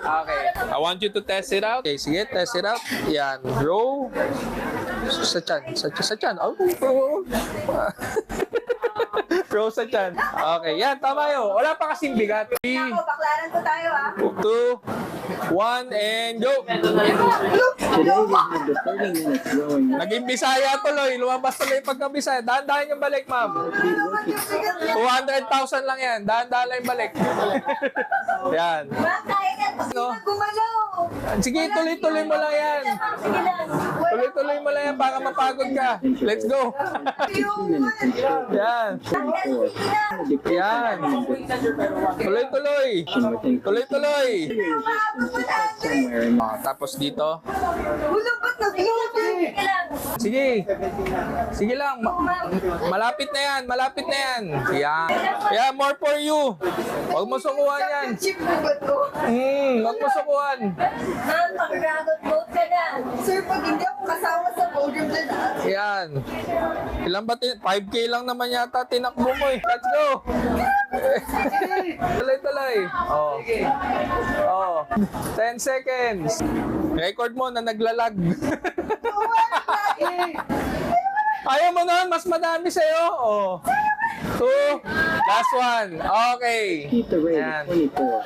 Okay. I want you to test it out. Okay, sige, test it out. Yan. Row. Sa chan. Sa chan. Oh, row. Row sa chan. Okay, yan. Tama yun. Wala pa kasing bigat. 3, Ako, baklaran ko tayo 2, 1, and go! Today we have the 30 minutes rowing. Naging Bisaya tuloy. Lumabas tuloy yung pagka-Bisaya. Dahan-dahan yung balik, ma'am. 200,000 lang yan. Dahan-dahan lang yung balik. Yan. Ma'am, kaya na. No? Gumalaw. Sige, tuloy-tuloy mo lang yan. Sige lang. Tuloy-tuloy mo lang yan para mapagod ka. Let's go. 2 minutes and short. Yan. Yan. Tuloy-tuloy. Tuloy-tuloy. Somewhere in Tapos dito. Ulo, ba't nag-iwan? Sige lang. Sige. Sige lang. Malapit na yan. Malapit na yan. Yan. Yeah, more for you. Huwag mo sukuhan yan. Chip mo ba to? Huwag mo sukuhan. Ma'am, pag-dragon boat ka na. Sir, pag hindi ako kasama sa podium dyan, Yan. Ilan ba? 5K lang naman yata tinakbo mo eh. Let's go. Tuloy-tuloy. Oh. Oh. 10 seconds. Record mo na naglalag. Ayaw mo nun, mas madami sa'yo. Oh. 2. Last one. Okay. keep the rate Yan. at 24.